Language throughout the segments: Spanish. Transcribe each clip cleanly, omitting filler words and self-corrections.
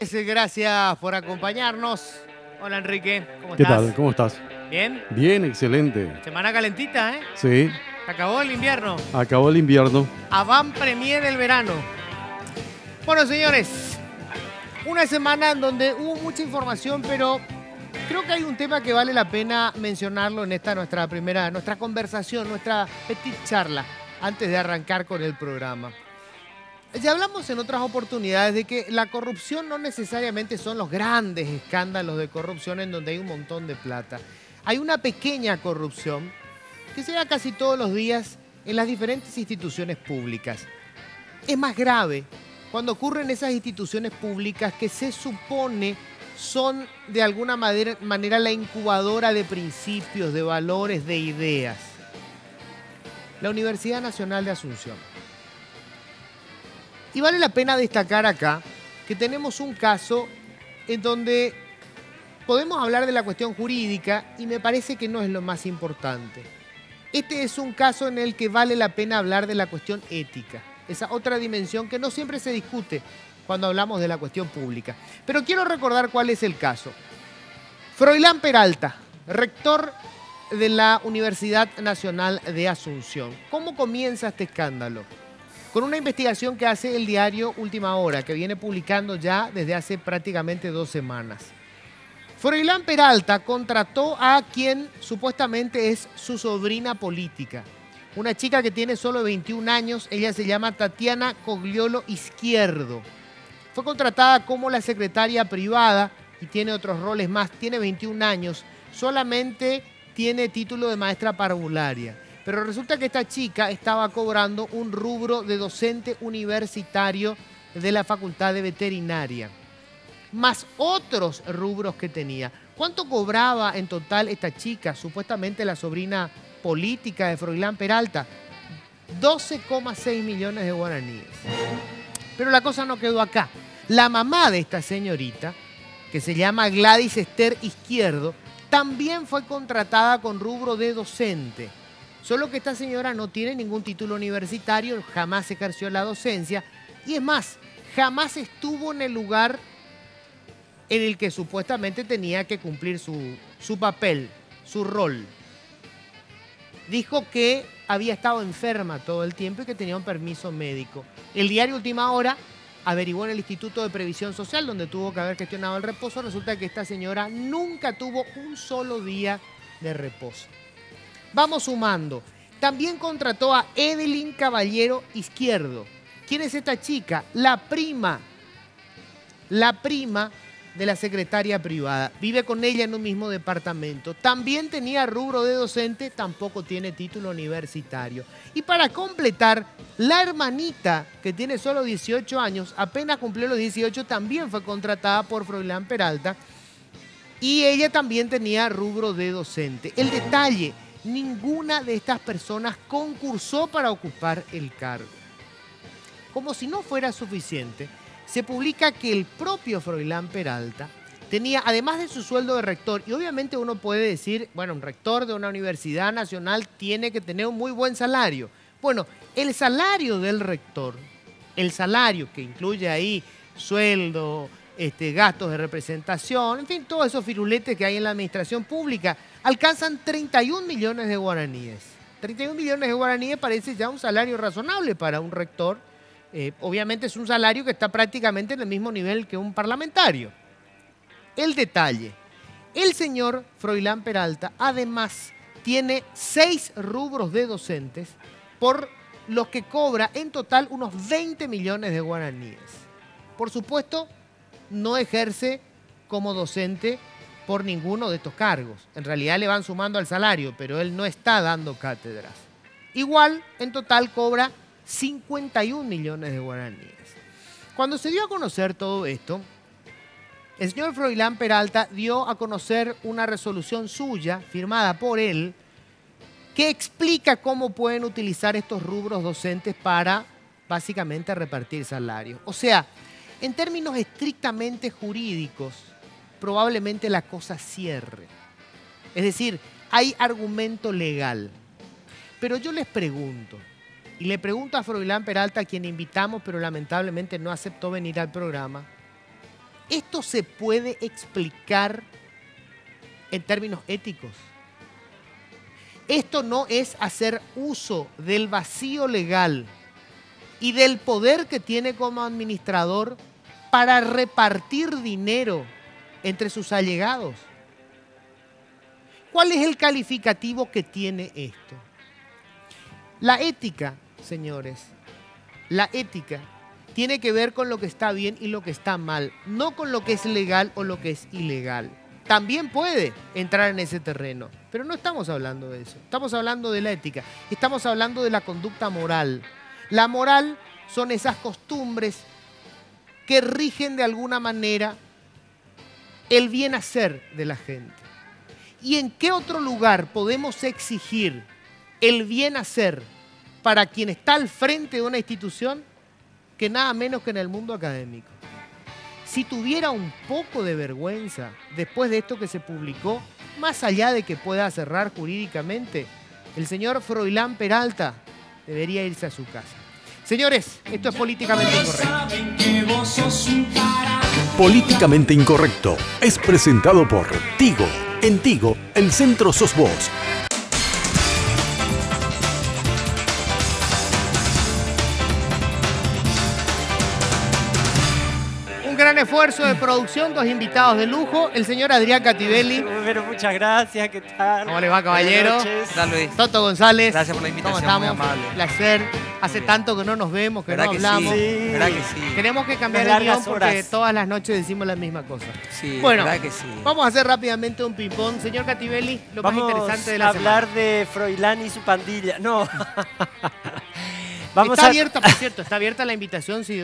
Gracias por acompañarnos. Hola Enrique, ¿cómo ¿Qué estás? tal? ¿Cómo estás? ¿Bien? Bien, excelente. Semana calentita, ¿eh? Sí, Se acabó el invierno. acabó el invierno. Avant premier del verano. Bueno, señores, una semana en donde hubo mucha información, pero creo que hay un tema que vale la pena mencionarlo en esta nuestra conversación, nuestra petit charla, antes de arrancar con el programa. Ya hablamos en otras oportunidades de que la corrupción no necesariamente son los grandes escándalos de corrupción en donde hay un montón de plata. Hay una pequeña corrupción que se da casi todos los días en las diferentes instituciones públicas. Es más grave cuando ocurren esas instituciones públicas que se supone son de alguna manera la incubadora de principios, de valores, de ideas. La Universidad Nacional de Asunción. Y vale la pena destacar acá que tenemos un caso en donde podemos hablar de la cuestión jurídica y me parece que no es lo más importante. Este es un caso en el que vale la pena hablar de la cuestión ética, esa otra dimensión que no siempre se discute cuando hablamos de la cuestión pública. Pero quiero recordar cuál es el caso. Froilán Peralta, rector de la Universidad Nacional de Asunción. ¿Cómo comienza este escándalo? Con una investigación que hace el diario Última Hora, que viene publicando ya desde hace prácticamente 2 semanas. Froilán Peralta contrató a quien supuestamente es su sobrina política. Una chica que tiene solo 21 años, ella se llama Tatiana Cogliolo Izquierdo. Fue contratada como la secretaria privada y tiene otros roles más, tiene 21 años, solamente tiene título de maestra parvularia. Pero resulta que esta chica estaba cobrando un rubro de docente universitario de la Facultad de Veterinaria, más otros rubros que tenía. ¿Cuánto cobraba en total esta chica, supuestamente la sobrina política de Froilán Peralta? 12,6 millones de guaraníes. Pero la cosa no quedó acá. La mamá de esta señorita, que se llama Gladys Esther Izquierdo, también fue contratada con rubro de docente. Solo que esta señora no tiene ningún título universitario, jamás ejerció la docencia y es más, jamás estuvo en el lugar en el que supuestamente tenía que cumplir su papel, su rol. Dijo que había estado enferma todo el tiempo y que tenía un permiso médico. El diario Última Hora averiguó en el Instituto de Previsión Social, donde tuvo que haber gestionado el reposo. Resulta que esta señora nunca tuvo un solo día de reposo. Vamos sumando. También contrató a Evelyn Caballero Izquierdo. ¿Quién es esta chica? La prima de la secretaria privada. Vive con ella en un mismo departamento. También tenía rubro de docente, tampoco tiene título universitario. Y para completar, la hermanita, que tiene solo 18 años, apenas cumplió los 18, también fue contratada por Froilán Peralta. Y ella también tenía rubro de docente. El detalle: ninguna de estas personas concursó para ocupar el cargo. Como si no fuera suficiente, se publica que el propio Froilán Peralta tenía, además de su sueldo de rector, y obviamente uno puede decir, bueno, un rector de una universidad nacional tiene que tener un muy buen salario. Bueno, el salario del rector, el salario que incluye ahí sueldo, gastos de representación, en fin, todos esos firuletes que hay en la administración pública, alcanzan 31 millones de guaraníes. 31 millones de guaraníes parece ya un salario razonable para un rector. Obviamente es un salario que está prácticamente en el mismo nivel que un parlamentario. El detalle: el señor Froilán Peralta además tiene 6 rubros de docentes por los que cobra en total unos 20 millones de guaraníes. Por supuesto, no ejerce como docente por ninguno de estos cargos. En realidad le van sumando al salario, pero él no está dando cátedras. Igual, en total cobra 51 millones de guaraníes. Cuando se dio a conocer todo esto, el señor Froilán Peralta dio a conocer una resolución suya, firmada por él, que explica cómo pueden utilizar estos rubros docentes para, básicamente, repartir salarios. O sea, en términos estrictamente jurídicos, probablemente la cosa cierre. Es decir, hay argumento legal. Pero yo les pregunto, y le pregunto a Froilán Peralta, a quien invitamos, pero lamentablemente no aceptó venir al programa, ¿Esto se puede explicar en términos éticos? Esto no es hacer uso del vacío legal y del poder que tiene como administrador para repartir dinero entre sus allegados. ¿Cuál es el calificativo que tiene esto? La ética, señores, la ética tiene que ver con lo que está bien y lo que está mal, no con lo que es legal o lo que es ilegal. También puede entrar en ese terreno, pero no estamos hablando de eso. Estamos hablando de la ética, estamos hablando de la conducta moral. La moral son esas costumbres que rigen de alguna manera el bien hacer de la gente. ¿Y en qué otro lugar podemos exigir el bien hacer para quien está al frente de una institución que nada menos que en el mundo académico? Si tuviera un poco de vergüenza después de esto que se publicó, más allá de que pueda cerrar jurídicamente, el señor Froilán Peralta debería irse a su casa. Señores, esto es Políticamente Incorrecto. Políticamente Incorrecto es presentado por Tigo. En Tigo, el centro sos vos. Gran esfuerzo de producción, dos invitados de lujo, el señor Adrián Cativelli. Pero muchas gracias, ¿qué tal? ¿Cómo le va, caballero? ¿Qué tal, Luis? Toto González. Gracias por la invitación, ¿Cómo estamos? muy amable. Un placer. Hace tanto que no nos vemos, que no hablamos. Sí, ¿verdad que sí? Tenemos que cambiar el guión porque todas las noches decimos la misma cosa. Sí, bueno, verdad que sí. Vamos a hacer rápidamente un ping-pong. Señor Cativelli, lo más interesante de la semana. Vamos a hablar de Froilán y su pandilla. No. Está abierta, por cierto, está abierta la invitación. Si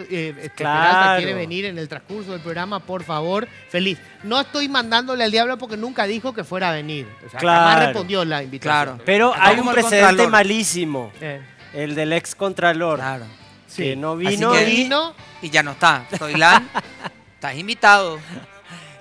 Peralta quiere venir en el transcurso del programa, por favor, feliz. No estoy mandándole al diablo porque nunca dijo que fuera a venir. O sea, jamás respondió la invitación. Claro. Pero hay un precedente malísimo. El del ex contralor. Claro. Sí. Que no vino. Así que vino y ya no está. Froilán, estás invitado.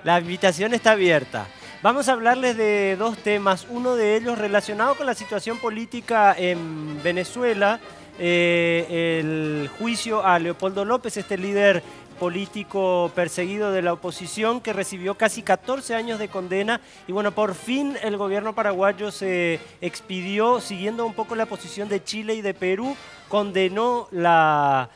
La invitación está abierta. Vamos a hablarles de dos temas. Uno de ellos relacionado con la situación política en Venezuela. El juicio a Leopoldo López, este líder político perseguido de la oposición que recibió casi 14 años de condena y bueno, por fin el gobierno paraguayo se expidió, siguiendo un poco la posición de Chile y de Perú, condenó la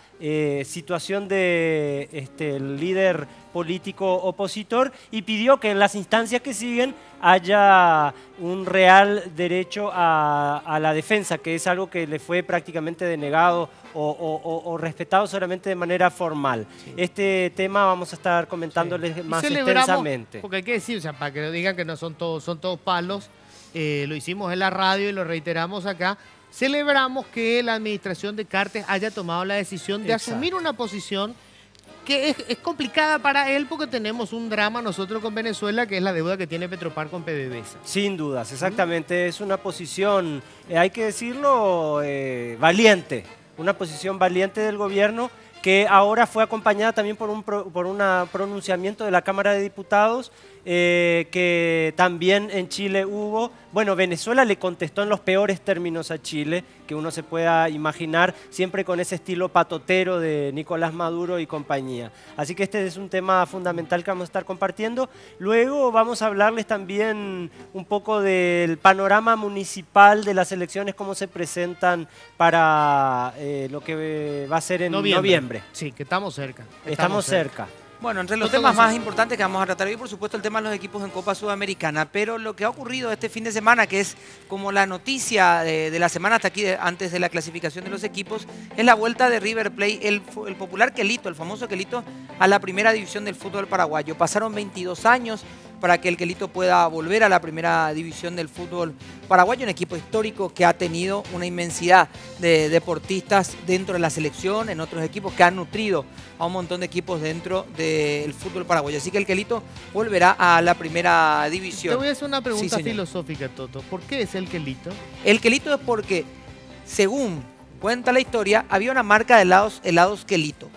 situación de el líder político opositor y pidió que en las instancias que siguen haya un real derecho a la defensa, que es algo que le fue prácticamente denegado o respetado solamente de manera formal. Sí. Este tema vamos a estar comentándoles más extensamente. Porque hay que decir, o sea, para que no digan que no son todos palos, lo hicimos en la radio y lo reiteramos acá. Celebramos que la administración de Cartes haya tomado la decisión de asumir una posición que es complicada para él porque tenemos un drama nosotros con Venezuela, que es la deuda que tiene Petropar con PDVSA. Sin dudas, exactamente. Es una posición, hay que decirlo, valiente. Una posición valiente del gobierno que ahora fue acompañada también por un pronunciamiento de la Cámara de Diputados que también en Chile hubo. Bueno, Venezuela le contestó en los peores términos a Chile que uno se pueda imaginar, siempre con ese estilo patotero de Nicolás Maduro y compañía. Así que este es un tema fundamental que vamos a estar compartiendo. Luego vamos a hablarles también un poco del panorama municipal de las elecciones, cómo se presentan para lo que va a ser en noviembre. Sí, que estamos cerca. Estamos cerca. Bueno, entre los temas más importantes que vamos a tratar hoy, por supuesto, el tema de los equipos en Copa Sudamericana, pero lo que ha ocurrido este fin de semana, que es como la noticia de la semana hasta aquí, antes de la clasificación de los equipos, es la vuelta de River Plate, el popular Quelito, el famoso Quelito, a la primera división del fútbol paraguayo. Pasaron 22 años para que el Quelito pueda volver a la primera división del fútbol paraguayo, un equipo histórico que ha tenido una inmensidad de deportistas dentro de la selección, en otros equipos que han nutrido a un montón de equipos dentro del fútbol paraguayo. Así que el Quelito volverá a la primera división. Te voy a hacer una pregunta filosófica, Toto. ¿Por qué es el Quelito? El Quelito es porque, según cuenta la historia, había una marca de helados Quelito,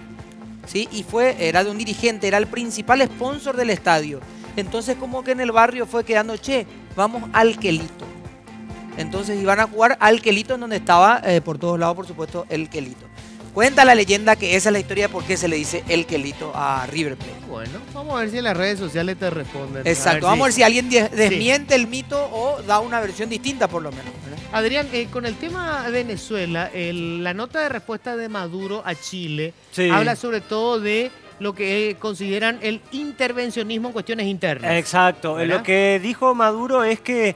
¿sí? Y era de un dirigente, era el principal sponsor del estadio. Entonces como que en el barrio fue quedando, vamos al Quelito. Entonces iban a jugar al Quelito, en donde estaba por todos lados, por supuesto, el Quelito. Cuenta la leyenda que esa es la historia de por qué se le dice el Quelito a River Plate. Bueno, vamos a ver si en las redes sociales te responden. Exacto, vamos a ver si alguien desmiente el mito o da una versión distinta por lo menos, ¿verdad? Adrián, con el tema Venezuela, la nota de respuesta de Maduro a Chile Sí. habla sobre todo de lo que consideran el intervencionismo en cuestiones internas. Exacto. ¿Verdad? Lo que dijo Maduro es que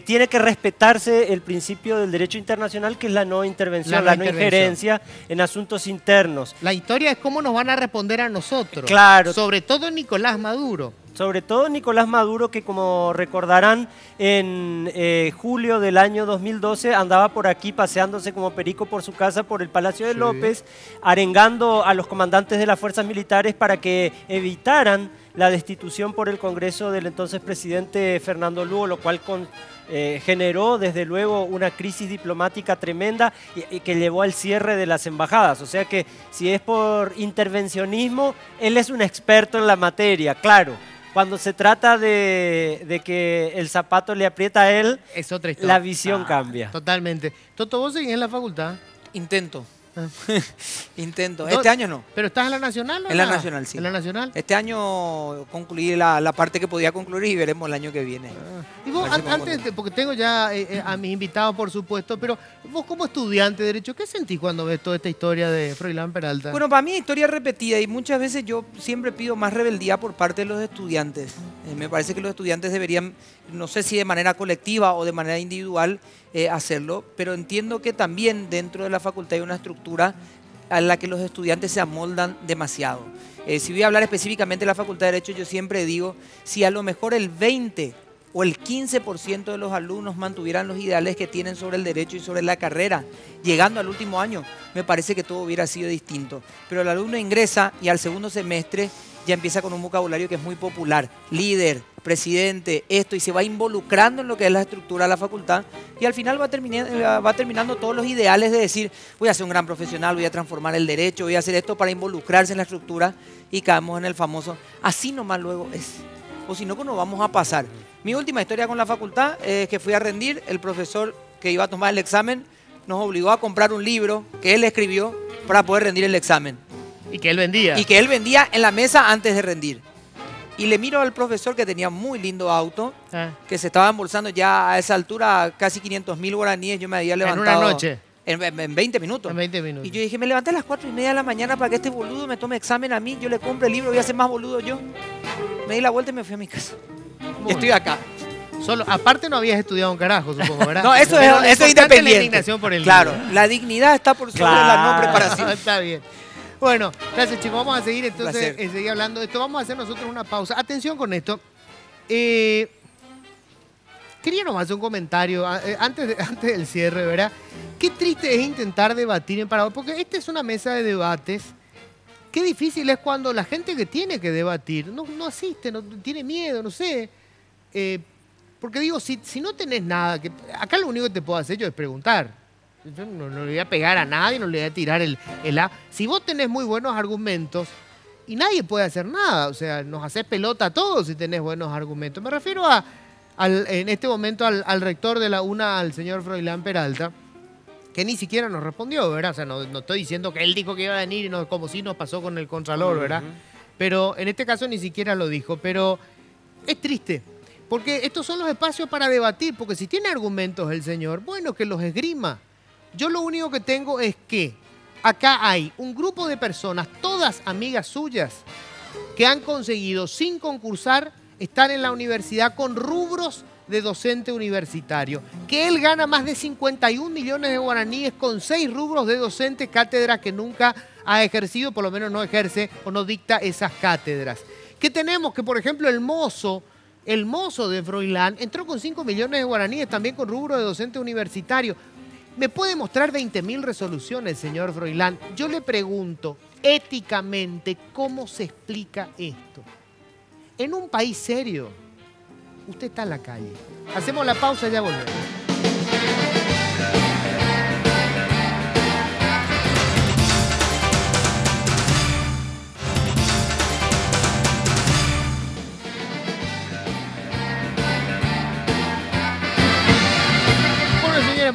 tiene que respetarse el principio del derecho internacional, que es la no intervención, la no injerencia en asuntos internos. La historia es cómo nos van a responder a nosotros. Claro. Sobre todo Nicolás Maduro. Sobre todo Nicolás Maduro, que como recordarán, en julio del año 2012 andaba por aquí paseándose como perico por su casa, por el Palacio de Sí. López, arengando a los comandantes de las fuerzas militares para que evitaran la destitución por el Congreso del entonces presidente Fernando Lugo, lo cual generó desde luego una crisis diplomática tremenda y que llevó al cierre de las embajadas. O sea que si es por intervencionismo, él es un experto en la materia, claro. Cuando se trata de que el zapato le aprieta a él, Es otra historia. la visión cambia. Totalmente. Toto, ¿vos seguís en la facultad? Intento. Ah. Intento. No, Este año no. ¿Pero estás en la Nacional o En la Nacional, sí. ¿En la Nacional? Este año concluí la parte que podía concluir y veremos el año que viene. Y vos, A ver si me antes, porque tengo ya a mis invitados, por supuesto, pero vos como estudiante de Derecho, ¿qué sentís cuando ves toda esta historia de Froilán Peralta? Bueno, para mí es historia repetida y muchas veces yo siempre pido más rebeldía por parte de los estudiantes. Me parece que los estudiantes deberían, no sé si de manera colectiva o de manera individual, hacerlo, pero entiendo que también dentro de la facultad hay una estructura a la que los estudiantes se amoldan demasiado. Si voy a hablar específicamente de la Facultad de Derecho, yo siempre digo, si a lo mejor el 20 o el 15% de los alumnos mantuvieran los ideales que tienen sobre el derecho y sobre la carrera, llegando al último año, me parece que todo hubiera sido distinto. Pero el alumno ingresa y al segundo semestre ya empieza con un vocabulario que es muy popular, líder, presidente, esto, y se va involucrando en lo que es la estructura de la facultad y al final va terminando todos los ideales de decir, voy a ser un gran profesional, voy a transformar el derecho, voy a hacer esto para involucrarse en la estructura y caemos en el famoso, así nomás luego es, o si no, que nos vamos a pasar. Mi última historia con la facultad es que fui a rendir, el profesor que iba a tomar el examen nos obligó a comprar un libro que él escribió para poder rendir el examen. Y que él vendía. Y que él vendía en la mesa antes de rendir. Y le miro al profesor que tenía muy lindo auto, que se estaba embolsando ya a esa altura casi 500.000 guaraníes. Yo me había levantado. En una noche. En 20 minutos. En 20 minutos. Y yo dije, me levanté a las 4:30 de la mañana para que este boludo me tome examen a mí. Yo le compro el libro, voy a ser más boludo yo. Me di la vuelta y me fui a mi casa. Y estoy acá. Solo, aparte no habías estudiado un carajo, supongo, ¿verdad? No, eso Pero es lo importante independiente. la indignación por el Claro, libro. la dignidad está por sobre la no preparación. Está bien. Bueno, gracias chicos. Vamos a seguir entonces, Placer. seguir hablando de esto. Vamos a hacer nosotros una pausa. Atención con esto. Quería nomás hacer un comentario antes del cierre, ¿verdad? Qué triste es intentar debatir en Paraguay, porque esta es una mesa de debates. Qué difícil es cuando la gente que tiene que debatir no asiste, no tiene miedo, no sé. Porque digo, si no tenés nada, acá lo único que te puedo hacer yo es preguntar. Yo no le voy a pegar a nadie, no le voy a tirar el A. Si vos tenés muy buenos argumentos, y nadie puede hacer nada, o sea, nos haces pelota a todos si tenés buenos argumentos. Me refiero en este momento al rector de la UNA, al señor Froilán Peralta, que ni siquiera nos respondió, ¿verdad? O sea, no estoy diciendo que él dijo que iba a venir, y no, como si nos pasó con el Contralor, ¿verdad? Pero en este caso ni siquiera lo dijo. Pero es triste, porque estos son los espacios para debatir, porque si tiene argumentos el señor, bueno, que los esgrima. Yo lo único que tengo es que acá hay un grupo de personas, todas amigas suyas, que han conseguido, sin concursar, estar en la universidad con rubros de docente universitario. Que él gana más de 51 millones de guaraníes con 6 rubros de docente, cátedra que nunca ha ejercido, por lo menos no ejerce o no dicta esas cátedras. Que tenemos que, por ejemplo, el mozo de Froilán entró con 5 millones de guaraníes, también con rubro de docente universitario. ¿Me puede mostrar 20.000 resoluciones, señor Froilán? Yo le pregunto, éticamente, ¿cómo se explica esto? En un país serio, usted está en la calle. Hacemos la pausa y ya volvemos.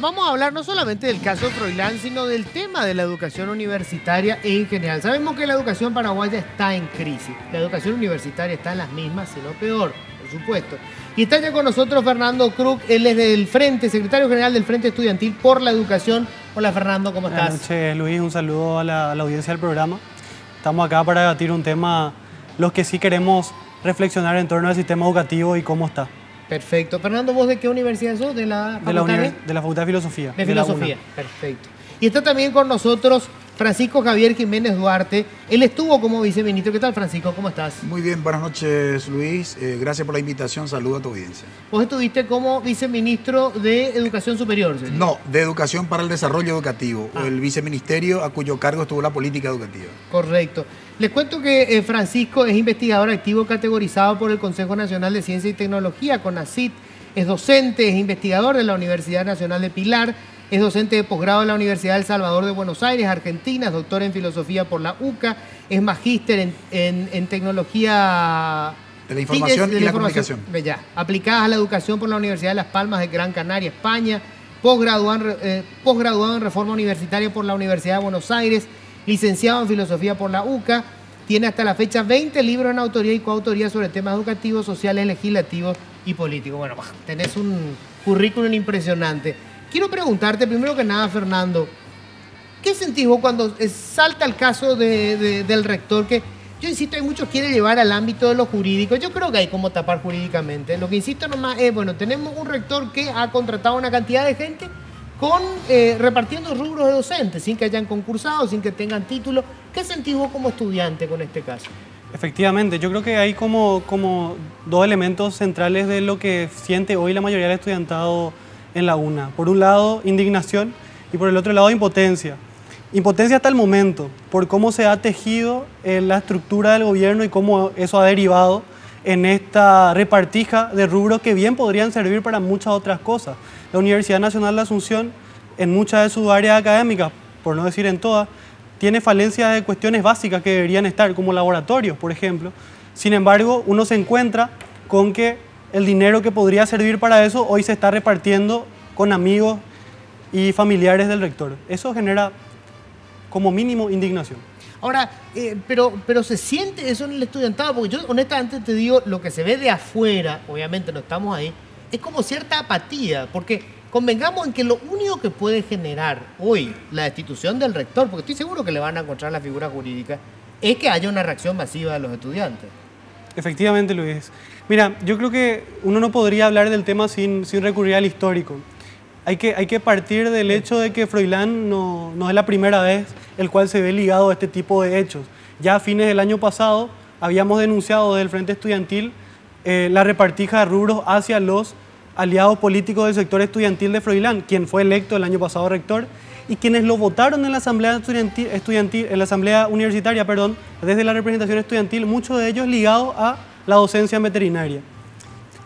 vamos a hablar no solamente del caso Froilán, sino del tema de la educación universitaria en general. Sabemos que la educación paraguaya está en crisis. La educación universitaria está en las mismas, sino peor, por supuesto. Y está ya con nosotros Fernando Krug, él es del Frente, secretario general del Frente Estudiantil por la Educación. Hola Fernando, ¿cómo estás? Buenas noches, Luis, un saludo a la audiencia del programa. Estamos acá para debatir un tema, los que sí queremos reflexionar en torno al sistema educativo y cómo está. Perfecto. Fernando, ¿vos de qué universidad sos? ¿De la facultad de la Facultad de Filosofía. De Filosofía, perfecto. Y está también con nosotros Francisco Javier Jiménez Duarte. Él estuvo como viceministro. ¿Qué tal, Francisco? ¿Cómo estás? Muy bien, buenas noches, Luis. Gracias por la invitación. Saludo a tu audiencia. Vos estuviste como viceministro de Educación Superior, ¿sí? No, de Educación para el Desarrollo Educativo, el viceministerio a cuyo cargo estuvo la política educativa. Correcto. Les cuento que Francisco es investigador activo categorizado por el Consejo Nacional de Ciencia y Tecnología, CONACYT. Es docente, es investigador de la Universidad Nacional de Pilar. Es docente de posgrado en la Universidad del Salvador de Buenos Aires, Argentina. Es doctor en filosofía por la UCA. Es magíster en tecnología de la información y la comunicación. Ya, aplicadas a la educación por la Universidad de Las Palmas de Gran Canaria, España. Posgraduado en reforma universitaria por la Universidad de Buenos Aires. Licenciado en filosofía por la UCA. Tiene hasta la fecha 20 libros en autoría y coautoría sobre temas educativos, sociales, legislativos y políticos. Bueno, tenés un currículum impresionante. Quiero preguntarte, primero que nada, Fernando, ¿qué sentís vos cuando salta el caso del rector? Que yo insisto, hay muchos que quieren llevar al ámbito de lo jurídico. Yo creo que hay como tapar jurídicamente. Lo que insisto nomás es, bueno, tenemos un rector que ha contratado una cantidad de gente repartiendo rubros de docentes, sin que hayan concursado, sin que tengan título. ¿Qué sentís vos como estudiante con este caso? Efectivamente, yo creo que hay como dos elementos centrales de lo que siente hoy la mayoría del estudiantado en la UNA. Por un lado, indignación y por el otro lado, impotencia. Impotencia hasta el momento, por cómo se ha tejido la estructura del gobierno y cómo eso ha derivado en esta repartija de rubros que bien podrían servir para muchas otras cosas. La Universidad Nacional de Asunción, en muchas de sus áreas académicas, por no decir en todas, tiene falencias de cuestiones básicas que deberían estar, como laboratorios, por ejemplo. Sin embargo, uno se encuentra con que el dinero que podría servir para eso hoy se está repartiendo con amigos y familiares del rector. Eso genera como mínimo indignación. Ahora, pero se siente eso en el estudiantado, porque yo honestamente te digo, lo que se ve de afuera, obviamente no estamos ahí, es como cierta apatía, porque convengamos en que lo único que puede generar hoy la destitución del rector, porque estoy seguro que le van a encontrar la figura jurídica, es que haya una reacción masiva de los estudiantes. Efectivamente, Luis. Mira, yo creo que uno no podría hablar del tema sin recurrir al histórico. Hay que partir del hecho de que Froilán no es la primera vez el cual se ve ligado a este tipo de hechos. Ya a fines del año pasado habíamos denunciado desde el Frente Estudiantil la repartija de rubros hacia los aliados políticos del sector estudiantil de Froilán, quien fue electo el año pasado rector, y quienes lo votaron en la asamblea estudiantil, en la asamblea universitaria, perdón, desde la representación estudiantil, muchos de ellos ligados a la docencia en veterinaria.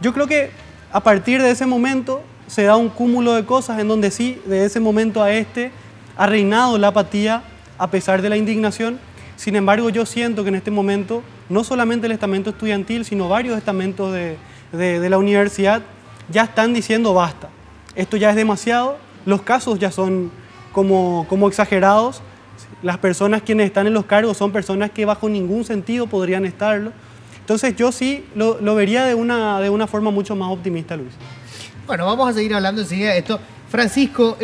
Yo creo que a partir de ese momento se da un cúmulo de cosas en donde sí, de ese momento a este, ha reinado la apatía a pesar de la indignación. Sin embargo, yo siento que en este momento, no solamente el estamento estudiantil, sino varios estamentos de la universidad ya están diciendo basta. Esto ya es demasiado, los casos ya son como exagerados. Las personas quienes están en los cargos son personas que bajo ningún sentido podrían estarlo. Entonces yo sí lo vería de una forma mucho más optimista, Luis. Bueno, vamos a seguir hablando enseguida de esto. Francisco,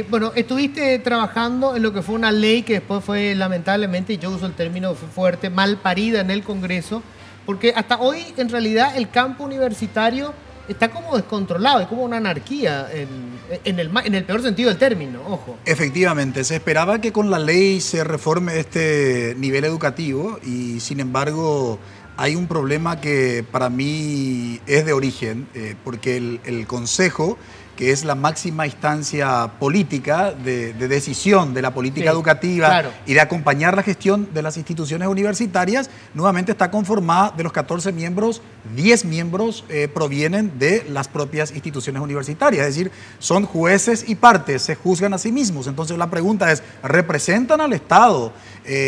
bueno, estuviste trabajando en lo que fue una ley que después fue lamentablemente, y yo uso el término fuerte, mal parida en el Congreso, porque hasta hoy en realidad el campo universitario está como descontrolado, es como una anarquía en el peor sentido del término, ojo. Efectivamente, se esperaba que con la ley se reforme este nivel educativo y sin embargo hay un problema que para mí es de origen, porque el Consejo, que es la máxima instancia política de decisión de la política educativa, claro, y de acompañar la gestión de las instituciones universitarias, nuevamente está conformada de los 14 miembros, 10 miembros provienen de las propias instituciones universitarias, es decir, son jueces y partes, se juzgan a sí mismos. Entonces la pregunta es, ¿representan al Estado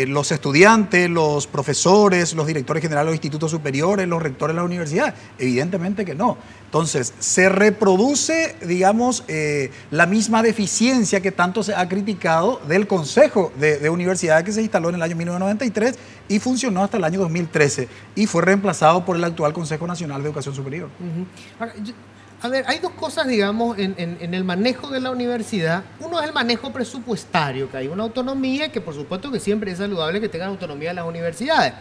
los estudiantes, los profesores, los directores generales de los institutos superiores, los rectores de la universidad? Evidentemente que no. Entonces, se reproduce, digamos, digamos, la misma deficiencia que tanto se ha criticado del Consejo de Universidades que se instaló en el año 1993 y funcionó hasta el año 2013 y fue reemplazado por el actual Consejo Nacional de Educación Superior. Ahora, a ver, hay dos cosas, digamos, en el manejo de la universidad. Uno es el manejo presupuestario, que hay una autonomía, que por supuesto que siempre es saludable que tengan autonomía las universidades.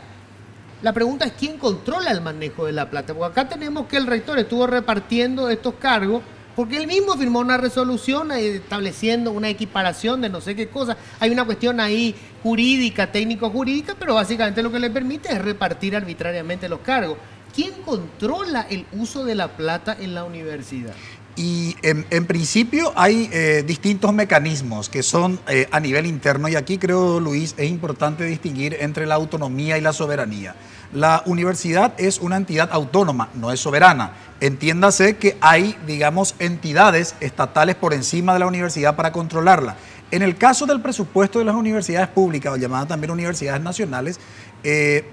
La pregunta es quién controla el manejo de la plata, porque acá tenemos que el rector estuvo repartiendo estos cargos, porque él mismo firmó una resolución estableciendo una equiparación de no sé qué cosa. Hay una cuestión ahí jurídica, técnico-jurídica, pero básicamente lo que le permite es repartir arbitrariamente los cargos. ¿Quién controla el uso de la plata en la universidad? Y en principio hay distintos mecanismos que son a nivel interno y aquí creo, Luis, es importante distinguir entre la autonomía y la soberanía. La universidad es una entidad autónoma, no es soberana. Entiéndase que hay, digamos, entidades estatales por encima de la universidad para controlarla. En el caso del presupuesto de las universidades públicas, o llamadas también universidades nacionales,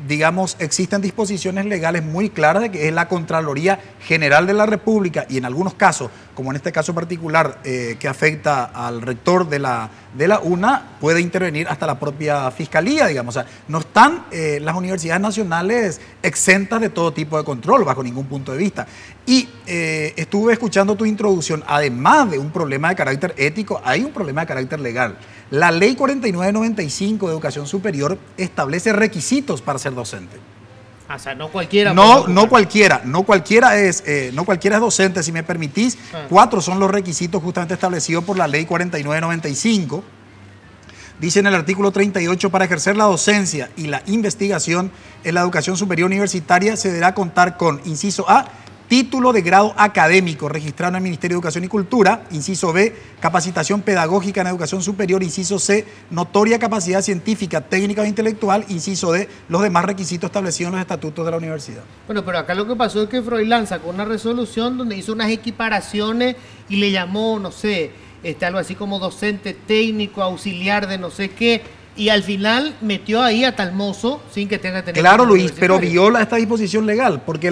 digamos, existen disposiciones legales muy claras de que es la Contraloría General de la República y en algunos casos, como en este caso particular que afecta al rector de la UNA, puede intervenir hasta la propia Fiscalía, digamos. O sea, no están las universidades nacionales exentas de todo tipo de control bajo ningún punto de vista. Y estuve escuchando tu introducción, además de un problema de carácter ético, hay un problema de carácter legal. La Ley 4995 de Educación Superior establece requisitos para ser docente. O sea, no cualquiera. No cualquiera es docente, si me permitís. 4 son los requisitos justamente establecidos por la Ley 4995. Dice en el artículo 38, para ejercer la docencia y la investigación en la educación superior universitaria se deberá contar con, inciso A, título de grado académico registrado en el Ministerio de Educación y Cultura, inciso B, capacitación pedagógica en educación superior, inciso C, notoria capacidad científica, técnica o intelectual, inciso D, los demás requisitos establecidos en los estatutos de la universidad. Bueno, pero acá lo que pasó es que Froilán sacó una resolución donde hizo unas equiparaciones y le llamó, no sé, algo así como docente técnico, auxiliar de no sé qué, y al final metió ahí a tal mozo sin que tenga que tener... Claro, Luis, pero viola esta disposición legal, porque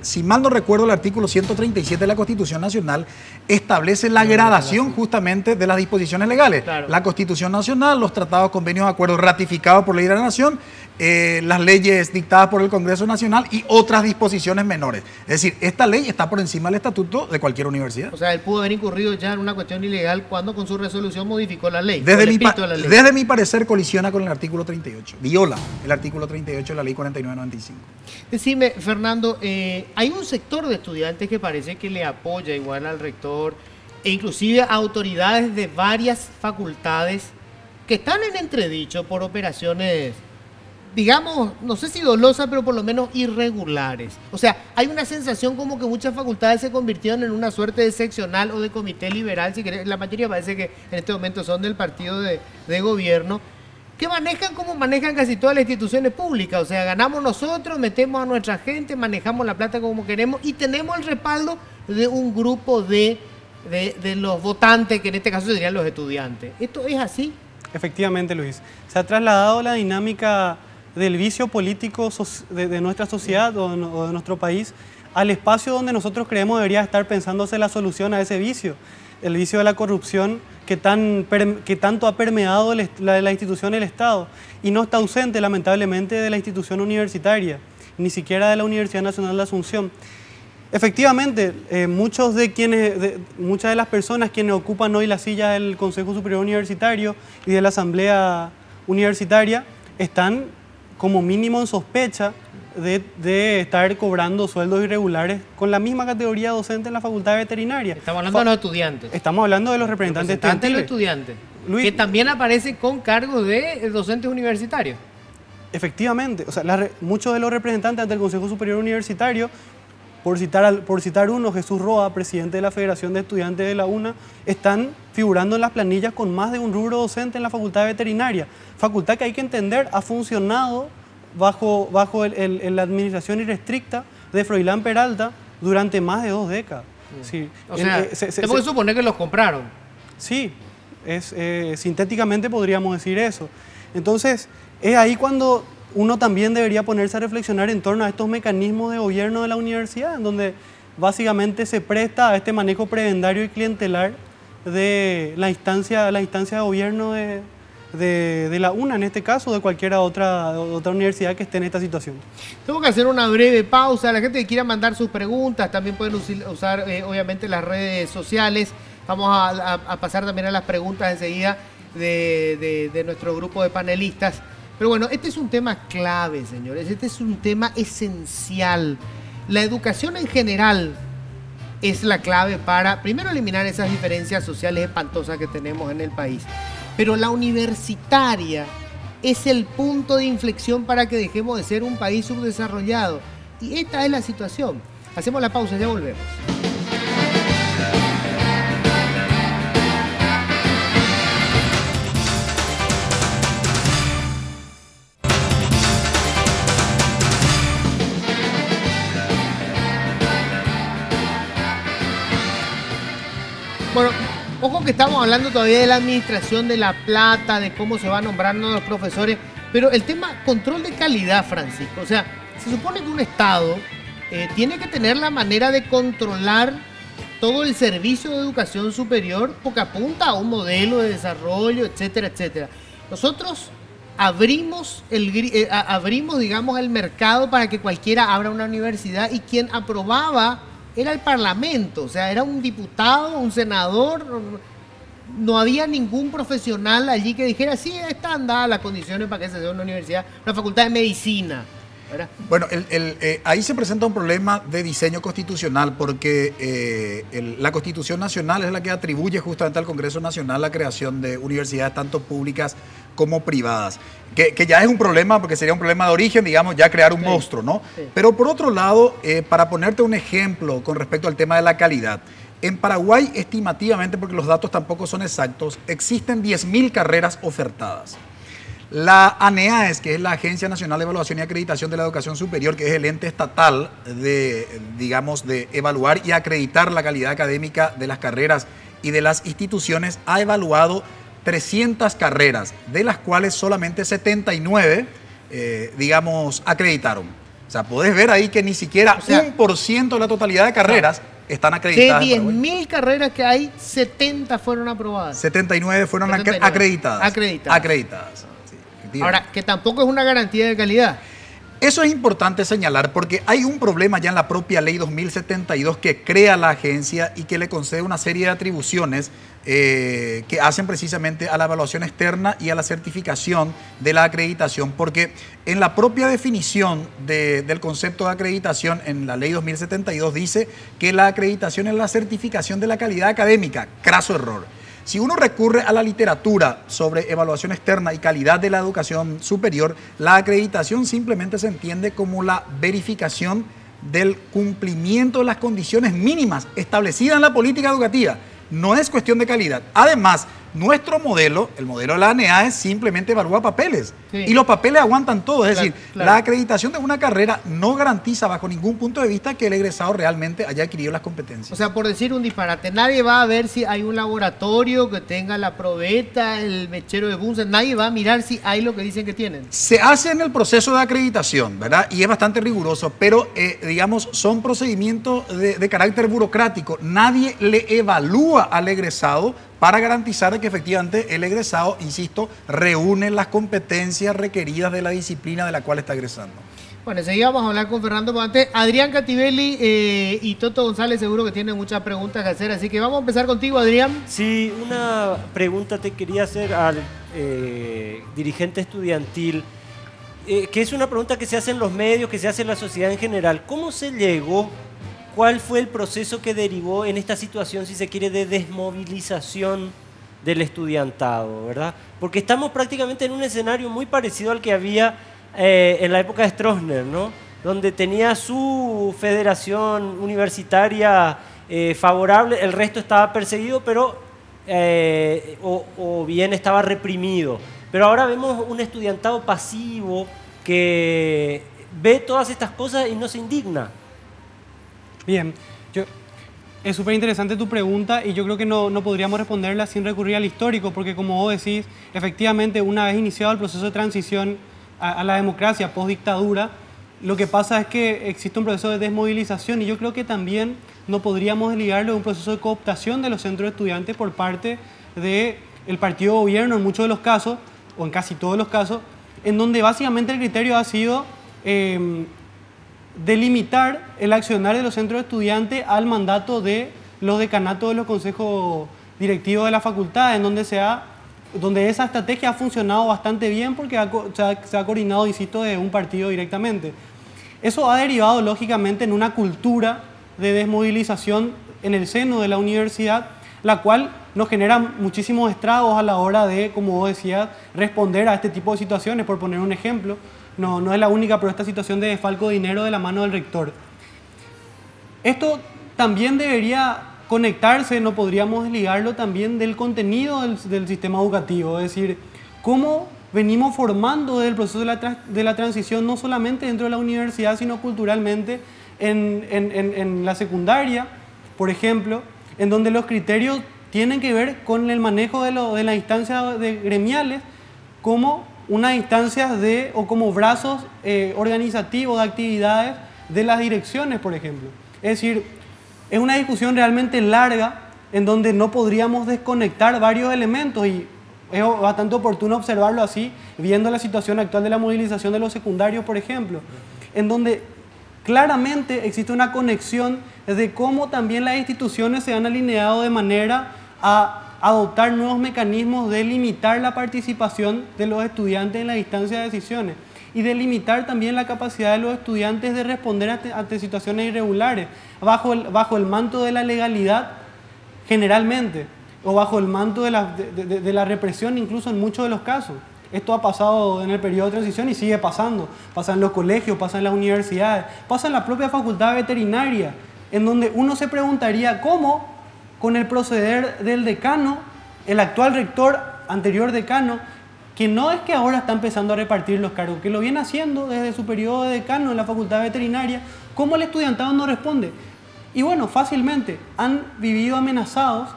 si mal no recuerdo, el artículo 137 de la Constitución Nacional establece la gradación justamente de las disposiciones legales. Claro. La Constitución Nacional, los tratados, convenios, acuerdos ratificados por ley de la Nación, las leyes dictadas por el Congreso Nacional y otras disposiciones menores. Es decir, esta ley está por encima del estatuto de cualquier universidad. O sea, él pudo haber incurrido ya en una cuestión ilegal cuando con su resolución modificó la ley. Desde mi parecer colisiona con el artículo 38, viola el artículo 38 de la ley 4995. Decime, Fernando, hay un sector de estudiantes que parece que le apoya igual al rector e inclusive a autoridades de varias facultades que están en entredicho por operaciones, digamos, no sé si dolosas, pero por lo menos irregulares. O sea, hay una sensación como que muchas facultades se convirtieron en una suerte de seccional o de comité liberal, si querés. La mayoría parece que en este momento son del partido de gobierno, que manejan como manejan casi todas las instituciones públicas. O sea, ganamos nosotros, metemos a nuestra gente, manejamos la plata como queremos y tenemos el respaldo de un grupo de los votantes, que en este caso serían los estudiantes. ¿Esto es así? Efectivamente, Luis. Se ha trasladado la dinámica del vicio político de nuestra sociedad o de nuestro país al espacio donde nosotros creemos debería estar pensándose la solución a ese vicio, el vicio de la corrupción que tanto ha permeado la institución del Estado y no está ausente lamentablemente de la institución universitaria, ni siquiera de la Universidad Nacional de Asunción. Efectivamente, muchas de las personas quienes ocupan hoy la silla del Consejo Superior Universitario y de la Asamblea Universitaria están como mínimo en sospecha de estar cobrando sueldos irregulares con la misma categoría docente en la Facultad de Veterinaria. Estamos hablando de los estudiantes. Estamos hablando de los representantes de los estudiantes, Luis, que también aparecen con cargos de docentes universitarios. Efectivamente, o sea, muchos de los representantes del Consejo Superior Universitario, por citar uno, Jesús Roa, presidente de la Federación de Estudiantes de la UNA, están figurando en las planillas con más de un rubro docente en la Facultad de Veterinaria. Facultad que hay que entender ha funcionado bajo la administración irrestricta de Froilán Peralta durante más de 2 décadas. Sí. O sea, se puede suponer que los compraron. Sí, sintéticamente podríamos decir eso. Entonces, es ahí cuando uno también debería ponerse a reflexionar en torno a estos mecanismos de gobierno de la universidad, en donde básicamente se presta a este manejo prebendario y clientelar de la instancia de gobierno de la UNA, en este caso, de cualquier otra universidad que esté en esta situación. Tengo que hacer una breve pausa. La gente que quiera mandar sus preguntas también pueden usar obviamente las redes sociales. Vamos a pasar también a las preguntas enseguida de nuestro grupo de panelistas. Pero bueno, este es un tema clave, señores. Este es un tema esencial. La educación en general es la clave para, primero, eliminar esas diferencias sociales espantosas que tenemos en el país. Pero la universitaria es el punto de inflexión para que dejemos de ser un país subdesarrollado. Y esta es la situación. Hacemos la pausa, ya volvemos. Bueno, ojo que estamos hablando todavía de la administración de la plata, de cómo se va nombrando los profesores, pero el tema control de calidad, Francisco. O sea, se supone que un Estado tiene que tener la manera de controlar todo el servicio de educación superior porque apunta a un modelo de desarrollo, etcétera, etcétera. Nosotros abrimos, digamos, el mercado para que cualquiera abra una universidad y quien aprobaba era el Parlamento, o sea, era un diputado, un senador, no había ningún profesional allí que dijera, sí, están dadas las condiciones para que se haga una universidad, una facultad de medicina, ¿verdad? Bueno, ahí se presenta un problema de diseño constitucional porque la Constitución Nacional es la que atribuye justamente al Congreso Nacional la creación de universidades tanto públicas como privadas, que ya es un problema porque sería un problema de origen, digamos, ya crear un monstruo, ¿no? Sí. Pero por otro lado, para ponerte un ejemplo con respecto al tema de la calidad, en Paraguay estimativamente, porque los datos tampoco son exactos, existen 10.000 carreras ofertadas. La ANEAES, que es la Agencia Nacional de Evaluación y Acreditación de la Educación Superior, que es el ente estatal de, digamos, de evaluar y acreditar la calidad académica de las carreras y de las instituciones, ha evaluado 300 carreras, de las cuales solamente 79, digamos, acreditaron. O sea, podés ver ahí que ni siquiera 1% de la totalidad de carreras están acreditadas. De 10.000 carreras que hay, 70 fueron aprobadas. 79 fueron acreditadas. Acreditadas. Sí, ahora, que tampoco es una garantía de calidad. Eso es importante señalar porque hay un problema ya en la propia ley 2072 que crea la agencia y que le concede una serie de atribuciones que hacen precisamente a la evaluación externa y a la certificación de la acreditación, porque en la propia definición del concepto de acreditación en la ley 2072 dice que la acreditación es la certificación de la calidad académica. Craso error. Si uno recurre a la literatura sobre evaluación externa y calidad de la educación superior, la acreditación simplemente se entiende como la verificación del cumplimiento de las condiciones mínimas establecidas en la política educativa. No es cuestión de calidad. Además, nuestro modelo, el modelo de la ANEAES, simplemente evalúa papeles. Sí. Y los papeles aguantan todo. Es decir, la acreditación de una carrera no garantiza bajo ningún punto de vista que el egresado realmente haya adquirido las competencias. O sea, por decir un disparate, nadie va a ver si hay un laboratorio que tenga la probeta, el mechero de Bunsen, nadie va a mirar si hay lo que dicen que tienen. Se hace en el proceso de acreditación, ¿verdad? Y es bastante riguroso, pero, digamos, son procedimientos de carácter burocrático. Nadie le evalúa al egresado para garantizar que efectivamente el egresado, insisto, reúne las competencias requeridas de la disciplina de la cual está egresando. Bueno, enseguida vamos a hablar con Fernando Ponte. Adrián Cativelli y Toto González seguro que tienen muchas preguntas que hacer, así que vamos a empezar contigo, Adrián. Sí, una pregunta te quería hacer al dirigente estudiantil, que es una pregunta que se hace en los medios, que se hace en la sociedad en general. ¿Cómo se llegó? ¿Cuál fue el proceso que derivó en esta situación, si se quiere, de desmovilización del estudiantado, ¿verdad? Porque estamos prácticamente en un escenario muy parecido al que había en la época de Stroessner, ¿no? Donde tenía su federación universitaria favorable, el resto estaba perseguido, pero o bien estaba reprimido. Pero ahora vemos un estudiantado pasivo que ve todas estas cosas y no se indigna. Bien, es súper interesante tu pregunta y yo creo que no podríamos responderla sin recurrir al histórico, porque como vos decís, efectivamente una vez iniciado el proceso de transición a la democracia post-dictadura, Lo que pasa es que existe un proceso de desmovilización y yo creo que también no podríamos ligarlo a un proceso de cooptación de los centros de estudiantes por parte del partido de gobierno en muchos de los casos, o en casi todos los casos, en donde básicamente el criterio ha sido delimitar el accionar de los centros de estudiantes al mandato de los decanatos de los consejos directivos de la facultad, en donde donde esa estrategia ha funcionado bastante bien porque se ha coordinado, insisto, de un partido directamente. Eso ha derivado lógicamente en una cultura de desmovilización en el seno de la universidad, la cual nos genera muchísimos estragos a la hora de, como vos decías, responder a este tipo de situaciones. Por poner un ejemplo, no es la única, pero esta situación de desfalco de dinero de la mano del rector. Esto también debería conectarse, no podríamos desligarlo también del contenido del sistema educativo, es decir, cómo venimos formando desde el proceso de la transición, no solamente dentro de la universidad, sino culturalmente en la secundaria, por ejemplo, en donde los criterios tienen que ver con el manejo de las instancias gremiales como unas instancias o como brazos organizativos de actividades de las direcciones, por ejemplo. Es decir, es una discusión realmente larga en donde no podríamos desconectar varios elementos y es bastante oportuno observarlo así, viendo la situación actual de la movilización de los secundarios, por ejemplo, en donde claramente existe una conexión de cómo también las instituciones se han alineado de manera a adoptar nuevos mecanismos de limitar la participación de los estudiantes en la instancia de decisiones y de limitar también la capacidad de los estudiantes de responder ante situaciones irregulares, bajo el manto de la legalidad generalmente, o bajo el manto de la represión incluso en muchos de los casos. Esto ha pasado en el periodo de transición y sigue pasando. Pasa en los colegios, pasa en las universidades, pasa en la propia facultad veterinaria, en donde uno se preguntaría cómo, con el proceder del decano, el actual rector, anterior decano, que no es que ahora está empezando a repartir los cargos, que lo viene haciendo desde su periodo de decano en la facultad veterinaria, ¿cómo el estudiantado no responde? Y bueno, fácilmente han vivido amenazados,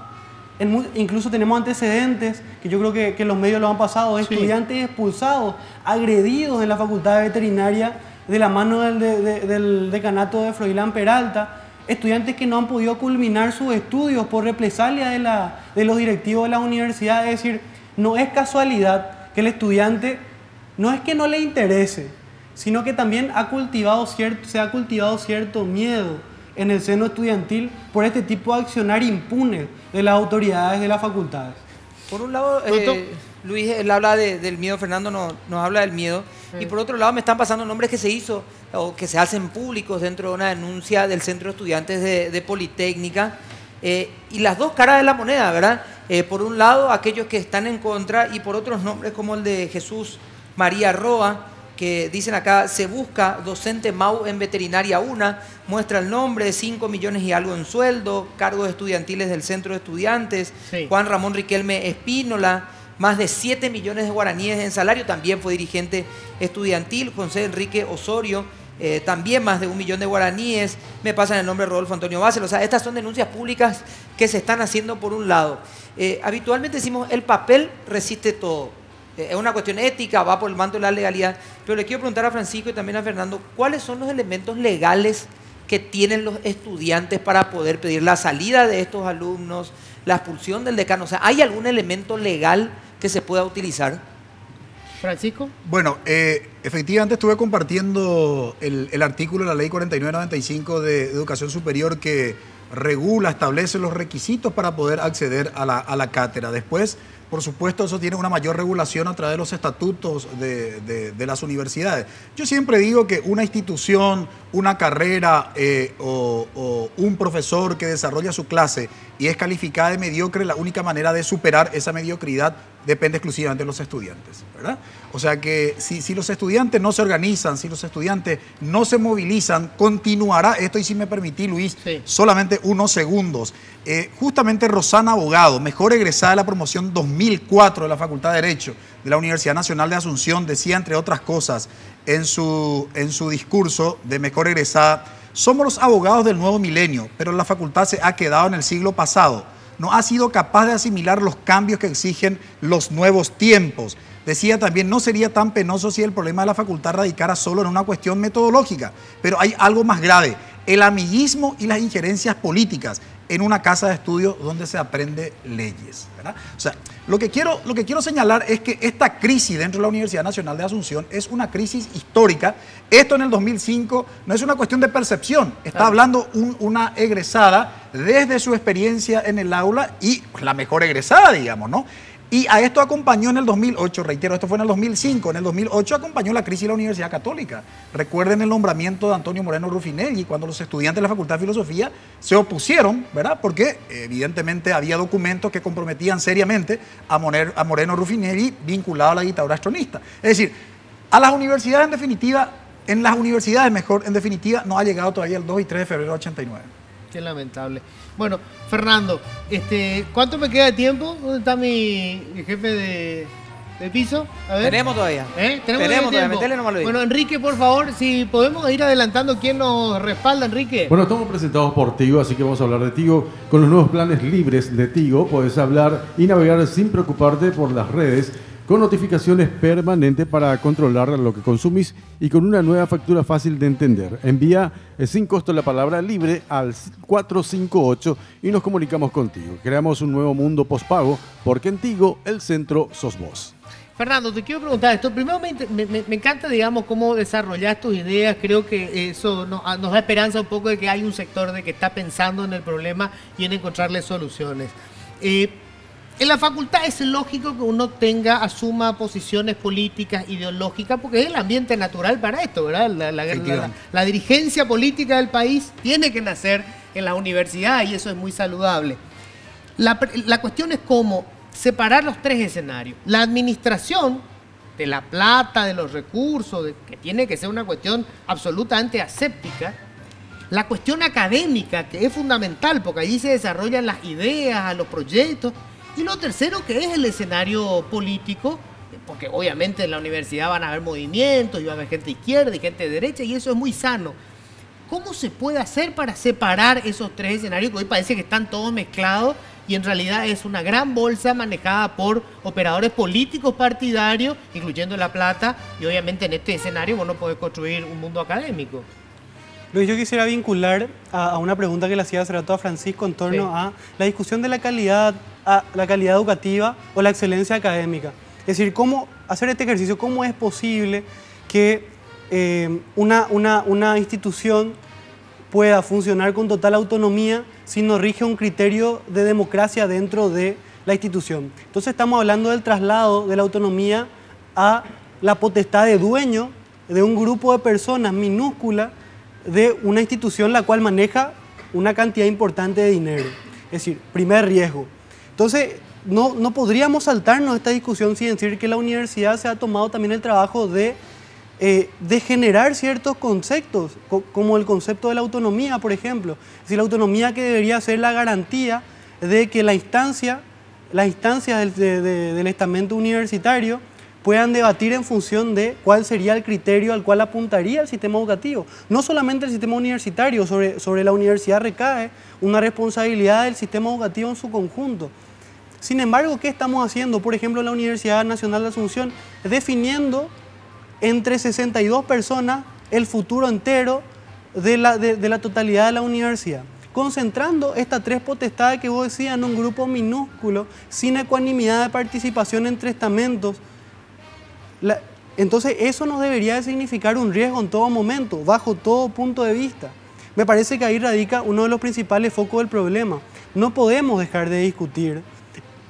incluso tenemos antecedentes, que yo creo que los medios lo han pasado, de estudiantes expulsados, agredidos en la facultad de veterinaria de la mano del decanato de Froilán Peralta, estudiantes que no han podido culminar sus estudios por represalia de los directivos de la universidad. Es decir, no es casualidad que el estudiante no es que no le interese, sino que también se ha cultivado cierto miedo en el seno estudiantil por este tipo de accionar impune de las autoridades de las facultades. Por un lado, Luis, él habla del miedo, Fernando nos habla del miedo, y por otro lado me están pasando nombres que se hizo o que se hacen públicos dentro de una denuncia del Centro de Estudiantes de Politécnica, y las dos caras de la moneda, ¿verdad? Por un lado, aquellos que están en contra, y por otros nombres como el de Jesús María Roa, que dicen acá, se busca docente MAU en Veterinaria 1, muestra el nombre, de 5 millones y algo en sueldo, cargos estudiantiles del Centro de Estudiantes, Juan Ramón Riquelme Espínola, más de 7 millones de guaraníes en salario, también fue dirigente estudiantil, José Enrique Osorio, también más de 1 millón de guaraníes, me pasan el nombre de Rodolfo Antonio Bácel. O sea, estas son denuncias públicas que se están haciendo por un lado. Habitualmente decimos, el papel resiste todo. Es una cuestión ética, va por el manto de la legalidad, pero le quiero preguntar a Francisco y también a Fernando, ¿cuáles son los elementos legales que tienen los estudiantes para poder pedir la salida de estos alumnos, la expulsión del decano? O sea, ¿hay algún elemento legal que se pueda utilizar? Francisco. Bueno, efectivamente estuve compartiendo el artículo de la Ley 4995 de Educación Superior que regula, establece los requisitos para poder acceder a la cátedra. Después, por supuesto, eso tiene una mayor regulación a través de los estatutos de las universidades. Yo siempre digo que una institución, una carrera o un profesor que desarrolla su clase y es calificada de mediocre, la única manera de superar esa mediocridad depende exclusivamente de los estudiantes, ¿verdad? O sea que si los estudiantes no se organizan, si los estudiantes no se movilizan, continuará esto. Y si me permití, Luis, solamente unos segundos. Justamente Rosana Abogado, mejor egresada de la promoción 2004 de la Facultad de Derecho de la Universidad Nacional de Asunción, decía, entre otras cosas, en su discurso de mejor egresada: somos los abogados del nuevo milenio, pero la facultad se ha quedado en el siglo pasado. No ha sido capaz de asimilar los cambios que exigen los nuevos tiempos. decía también, no sería tan penoso si el problema de la facultad radicara solo en una cuestión metodológica, pero hay algo más grave, el amiguismo y las injerencias políticas en una casa de estudios donde se aprende leyes, ¿verdad? O sea, lo que quiero señalar es que esta crisis dentro de la Universidad Nacional de Asunción es una crisis histórica. Esto en el 2005 no es una cuestión de percepción, está hablando una egresada desde su experiencia en el aula y la mejor egresada, digamos, ¿no? Y a esto acompañó en el 2008, reitero, esto fue en el 2005, en el 2008 acompañó la crisis de la Universidad Católica. Recuerden el nombramiento de Antonio Moreno Ruffinelli, cuando los estudiantes de la Facultad de Filosofía se opusieron, ¿verdad? Porque evidentemente había documentos que comprometían seriamente a Moreno Ruffinelli vinculado a la dictadura astronista. Es decir, a las universidades en definitiva, en definitiva, no ha llegado todavía el 2 y 3 de febrero de 89. Qué lamentable. Bueno, Fernando, ¿cuánto me queda de tiempo? ¿Dónde está mi jefe de piso? A ver. Tenemos todavía. Tenemos todavía, metele nomás lo digo. Bueno, Enrique, por favor, si podemos ir adelantando quién nos respalda, Enrique. Bueno, estamos presentados por Tigo, así que vamos a hablar de Tigo. Con los nuevos planes libres de Tigo, puedes hablar y navegar sin preocuparte por las redes, con notificaciones permanentes para controlar lo que consumís y con una nueva factura fácil de entender. Envía sin costo la palabra libre al 458 y nos comunicamos contigo. Creamos un nuevo mundo postpago porque en Tigo el centro sos vos. Fernando, te quiero preguntar esto. Primero me encanta, digamos, cómo desarrollas tus ideas. Creo que eso nos da esperanza un poco de que hay un sector de que está pensando en el problema y en encontrarle soluciones. En la facultad es lógico que uno asuma posiciones políticas, ideológicas, porque es el ambiente natural para esto, ¿verdad? La dirigencia política del país tiene que nacer en la universidad y eso es muy saludable. La cuestión es cómo separar los tres escenarios. La administración de la plata, de los recursos, que tiene que ser una cuestión absolutamente aséptica. La cuestión académica, que es fundamental, porque allí se desarrollan las ideas, los proyectos. Y lo tercero, que es el escenario político, porque obviamente en la universidad van a haber movimientos, y va a haber gente de izquierda y gente de derecha, y eso es muy sano. ¿Cómo se puede hacer para separar esos tres escenarios que hoy parece que están todos mezclados y en realidad es una gran bolsa manejada por operadores políticos partidarios, incluyendo La Plata, y obviamente en este escenario vos no podés construir un mundo académico? Luis, yo quisiera vincular a una pregunta que le hacía hace rato a Francisco en torno a la discusión de la calidad educativa o la excelencia académica. Es decir, cómo hacer este ejercicio, cómo es posible que una institución pueda funcionar con total autonomía si no rige un criterio de democracia dentro de la institución. Entonces estamos hablando del traslado de la autonomía a la potestad de dueño de un grupo de personas minúscula de una institución la cual maneja una cantidad importante de dinero. Es decir, primer riesgo. Entonces, no podríamos saltarnos esta discusión sin decir que la universidad se ha tomado también el trabajo de generar ciertos conceptos, como el concepto de la autonomía, por ejemplo. Es decir, la autonomía que debería ser la garantía de que las instancias del estamento universitario puedan debatir en función de cuál sería el criterio al cual apuntaría el sistema educativo. No solamente el sistema universitario, sobre la universidad recae una responsabilidad del sistema educativo en su conjunto. Sin embargo, ¿qué estamos haciendo? Por ejemplo, en la Universidad Nacional de Asunción, definiendo entre 62 personas el futuro entero de la totalidad de la universidad, concentrando estas tres potestades que vos decías en un grupo minúsculo, sin ecuanimidad de participación entre estamentos. Entonces eso no debería de significar un riesgo en todo momento, bajo todo punto de vista. Me parece que ahí radica uno de los principales focos del problema. No podemos dejar de discutir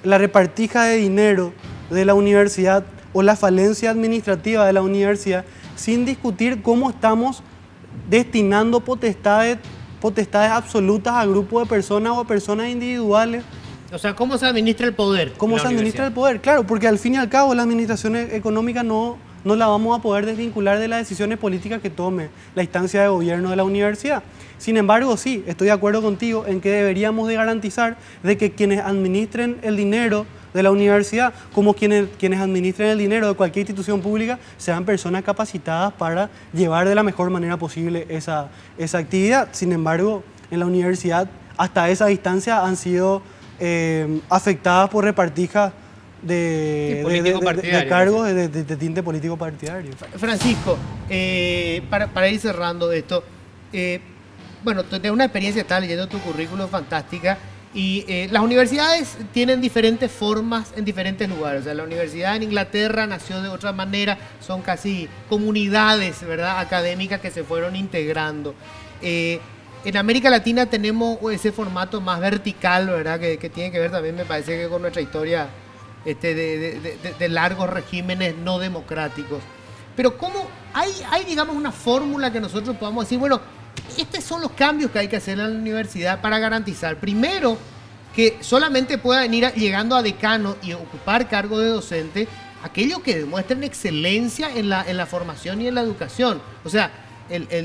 la repartija de dinero de la universidad o la falencia administrativa de la universidad sin discutir cómo estamos destinando potestades absolutas a grupos de personas o a personas individuales. O sea, ¿cómo se administra el poder? ¿Cómo se administra el poder? Claro, porque al fin y al cabo la administración económica no la vamos a poder desvincular de las decisiones políticas que tome la instancia de gobierno de la universidad. Sin embargo, sí, estoy de acuerdo contigo en que deberíamos de garantizar de que quienes administren el dinero de la universidad, como quienes administren el dinero de cualquier institución pública, sean personas capacitadas para llevar de la mejor manera posible esa actividad. Sin embargo, en la universidad, hasta esa distancia han sido afectadas por repartijas de cargos de tinte político partidario. Francisco, para ir cerrando esto, bueno, tú tienes una experiencia, estás leyendo tu currículum fantástica, y las universidades tienen diferentes formas en diferentes lugares. O sea, la universidad en Inglaterra nació de otra manera, son casi comunidades, ¿verdad?, académicas que se fueron integrando. En América Latina tenemos ese formato más vertical, ¿verdad?, que tiene que ver también, me parece, que con nuestra historia de largos regímenes no democráticos. Pero ¿cómo hay, digamos, una fórmula que nosotros podamos decir, bueno, estos son los cambios que hay que hacer en la universidad para garantizar, primero, que solamente puedan ir llegando a decano y ocupar cargo de docente aquellos que demuestren excelencia en la formación y en la educación? O sea,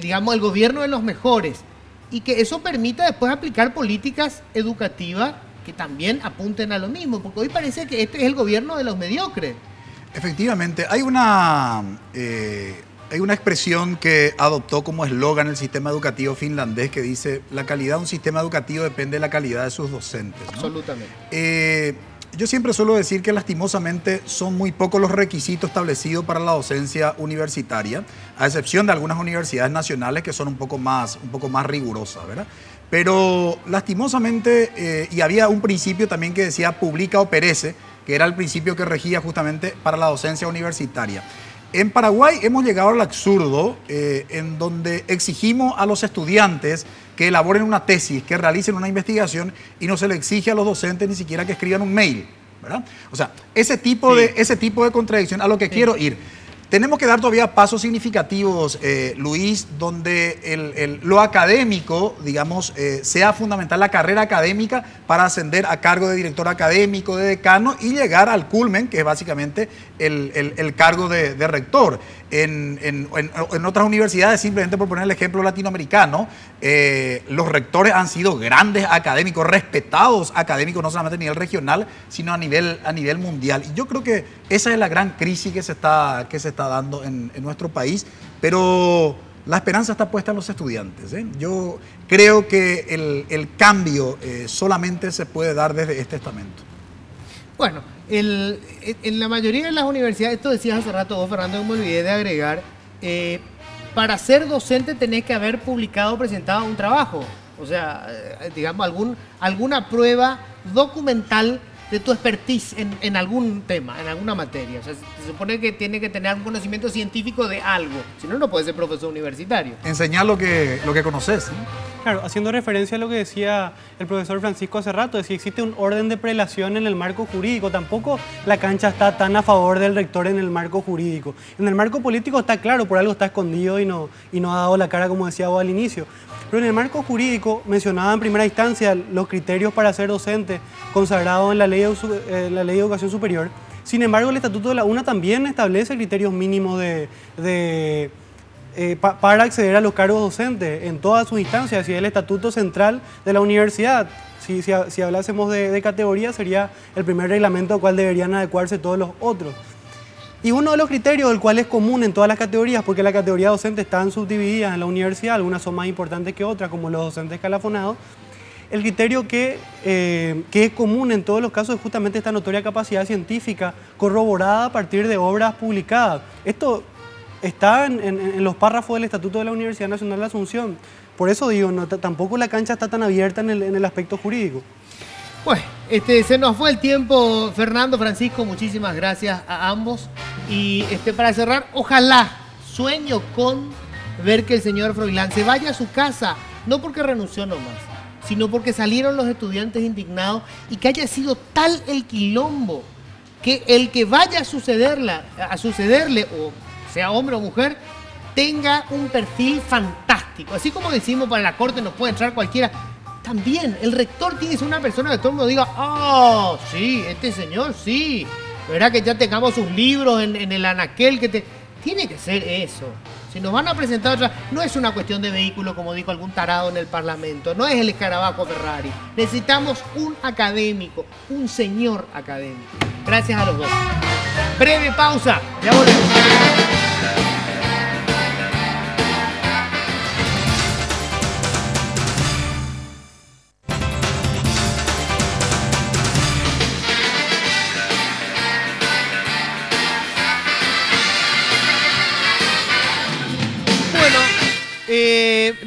digamos, el gobierno de los mejores, y que eso permita después aplicar políticas educativas que también apunten a lo mismo, porque hoy parece que este es el gobierno de los mediocres. Efectivamente, hay una expresión que adoptó como eslogan el sistema educativo finlandés que dice: la calidad de un sistema educativo depende de la calidad de sus docentes, ¿no? Absolutamente. Yo siempre suelo decir que lastimosamente son muy pocos los requisitos establecidos para la docencia universitaria, a excepción de algunas universidades nacionales que son un poco más rigurosas, ¿verdad? Pero lastimosamente, y había un principio también que decía publica o perece, que era el principio que regía justamente para la docencia universitaria. En Paraguay hemos llegado al absurdo en donde exigimos a los estudiantes que elaboren una tesis, que realicen una investigación, y no se le exige a los docentes ni siquiera que escriban un mail, ¿verdad? O sea, ese tipo de contradicción a lo que quiero ir. Tenemos que dar todavía pasos significativos, Luis, donde lo académico, digamos, sea fundamental, la carrera académica, para ascender a cargo de director académico, de decano, y llegar al culmen, que es básicamente el cargo de rector. En otras universidades, simplemente por poner el ejemplo latinoamericano, los rectores han sido grandes académicos, respetados académicos, no solamente a nivel regional, sino a nivel mundial. Y yo creo que esa es la gran crisis que se está dando en nuestro país, pero la esperanza está puesta en los estudiantes, ¿eh? Yo creo que el cambio solamente se puede dar desde este estamento. Bueno, en la mayoría de las universidades, esto decías hace rato vos, Fernando, me olvidé de agregar, para ser docente tenés que haber publicado o presentado un trabajo, o sea, digamos, alguna prueba documental de tu expertise en algún tema, en alguna materia. O sea, se supone que tiene que tener algún conocimiento científico de algo, si no, no puedes ser profesor universitario. Enseñar lo que conoces, ¿no? Claro, haciendo referencia a lo que decía el profesor Francisco hace rato, de si existe un orden de prelación en el marco jurídico, tampoco la cancha está tan a favor del rector en el marco jurídico. En el marco político está claro, por algo está escondido y no ha dado la cara, como decía vos al inicio. Pero en el marco jurídico, mencionaba en primera instancia los criterios para ser docente consagrados en la ley de educación superior. Sin embargo, el Estatuto de la UNA también establece criterios mínimos para acceder a los cargos docentes en todas sus instancias, y es el Estatuto Central de la Universidad. Si hablásemos de categoría, sería el primer reglamento al cual deberían adecuarse todos los otros. Y uno de los criterios, el cual es común en todas las categorías, porque las categorías docentes están subdivididas en la universidad, algunas son más importantes que otras, como los docentes escalafonados, el criterio que es común en todos los casos es justamente esta notoria capacidad científica corroborada a partir de obras publicadas. Esto está en los párrafos del Estatuto de la Universidad Nacional de Asunción. Por eso digo, tampoco la cancha está tan abierta en el aspecto jurídico. Bueno, se nos fue el tiempo, Fernando, Francisco, muchísimas gracias a ambos. Y para cerrar, ojalá, sueño con ver que el señor Froilán se vaya a su casa, no porque renunció nomás, sino porque salieron los estudiantes indignados, y que haya sido tal el quilombo que el que vaya a sucederle, o sea hombre o mujer, tenga un perfil fantástico. Así como decimos, para la corte no puede entrar cualquiera, también el rector tiene que ser una persona que todo el mundo diga: oh, sí, este señor sí, ¿verdad? Que ya tengamos sus libros en el anaquel, tiene que ser eso. Si nos van a presentar otra, no es una cuestión de vehículo, como dijo algún tarado en el Parlamento, no es el escarabajo Ferrari. Necesitamos un académico, un señor académico. Gracias a los dos. Breve pausa, ya volvemos.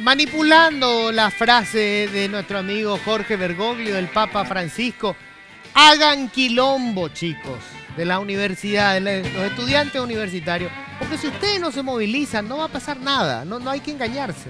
manipulando la frase de nuestro amigo Jorge Bergoglio, del Papa Francisco, hagan quilombo, chicos, de la universidad, de los estudiantes universitarios, porque si ustedes no se movilizan, no va a pasar nada, no hay que engañarse.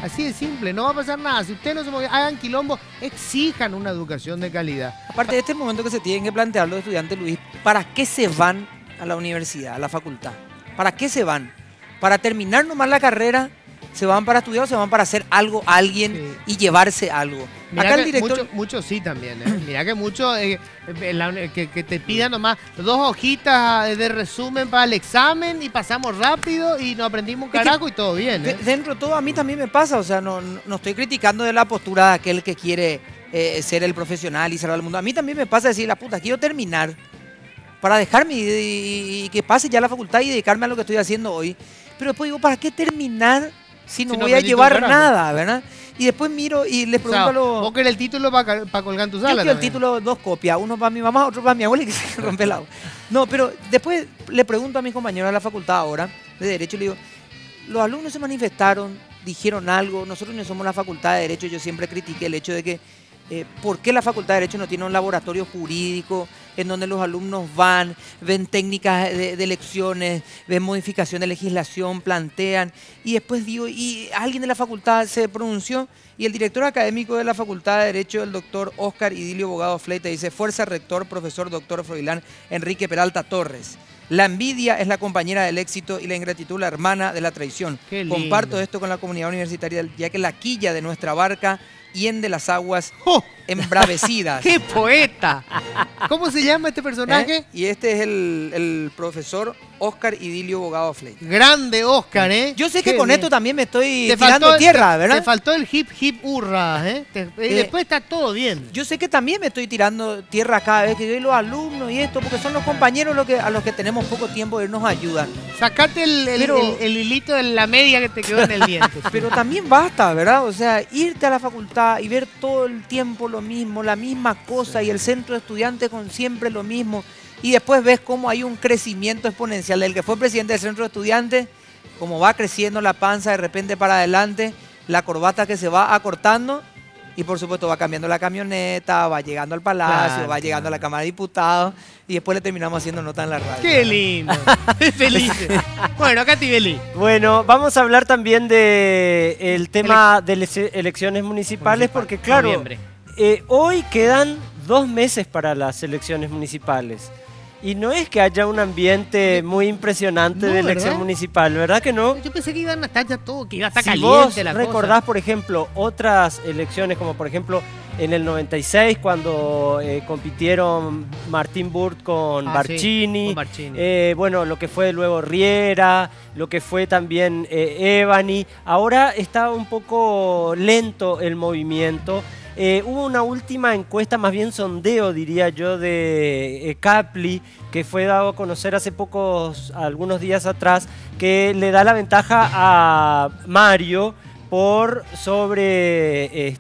Así de simple, no va a pasar nada. Si ustedes no se movilizan, hagan quilombo, exijan una educación de calidad. Aparte de este momento que se tienen que plantear los estudiantes, Luis, ¿para qué se van a la universidad, a la facultad? ¿Para qué se van? ¿Para terminar nomás la carrera? ¿Se van para estudiar o se van para hacer algo a alguien y llevarse algo? Mirá Acá que el director... muchos sí también, ¿eh? Mirá que muchos que te pidan nomás 2 hojitas de resumen para el examen y pasamos rápido y nos aprendimos un carajo y todo bien, ¿eh? Dentro de todo a mí también me pasa, o sea, no estoy criticando de la postura de aquel que quiere ser el profesional y salvar al mundo. A mí también me pasa decir, la puta, quiero terminar para dejarme y que pase ya la facultad y dedicarme a lo que estoy haciendo hoy. Pero después digo, ¿para qué terminar si no voy a llevar nada, verdad? Y después miro y les pregunto a los... Vos querés el título para colgar en tu sala. Yo quiero el título 2 copias, uno para mi mamá, otro para mi abuela y que se rompe el agua. No, pero después le pregunto a mis compañeros de la facultad ahora, de Derecho, le digo, los alumnos se manifestaron, dijeron algo, nosotros no somos la facultad de Derecho, yo siempre critiqué el hecho de que ¿por qué la Facultad de Derecho no tiene un laboratorio jurídico en donde los alumnos van, ven técnicas de lecciones, ven modificación de legislación, plantean? Y después digo, y alguien de la facultad se pronunció y el director académico de la Facultad de Derecho, el doctor Óscar Idilio Bogado Fleita, dice, fuerza rector, profesor doctor Froilán Enrique Peralta Torres. La envidia es la compañera del éxito y la ingratitud la hermana de la traición. Comparto esto con la comunidad universitaria, ya que la quilla de nuestra barca hiende las aguas embravecidas. ¡Qué poeta! ¿Cómo se llama este personaje? Y este es el profesor Óscar Idilio Bogado Fleita. Grande Óscar, ¿eh? Yo sé que con esto también me estoy te tirando faltó, tierra, ¿verdad? Te faltó el hip hip hurra, ¿eh? Y después está todo bien. Yo sé que también me estoy tirando tierra cada vez que yo y los alumnos y esto, porque son los compañeros a los que tenemos poco tiempo y nos ayudan. Sacate el hilito de la media que te quedó en el diente. Pero también basta, ¿verdad? O sea, irte a la facultad y ver todo el tiempo lo mismo, la misma cosa y el centro de estudiantes con siempre lo mismo. Y después ves cómo hay un crecimiento exponencial del que fue presidente del centro de estudiantes, como va creciendo la panza de repente para adelante, la corbata que se va acortando y por supuesto va cambiando la camioneta, va llegando al palacio, va llegando a la Cámara de Diputados y después le terminamos haciendo nota en la radio. ¡Qué lindo! ¡Feliz! Bueno, Katy Belli. Bueno, vamos a hablar también del tema de las elecciones municipales porque claro, hoy quedan 2 meses para las elecciones municipales. Y no es que haya un ambiente muy impresionante de elección municipal, ¿verdad que no? Yo pensé que iban a estar ya todo, que iba a estar si caliente la cosa. Recordás, por ejemplo, otras elecciones, como por ejemplo en el 96, cuando compitieron Martín Burt con Barcini. Sí, con Barcini. Bueno, lo que fue luego Riera, lo que fue también Evani. Ahora está un poco lento el movimiento. Hubo una última encuesta, más bien sondeo, diría yo, de Capli, que fue dado a conocer hace algunos días atrás, que le da la ventaja a Mario por sobre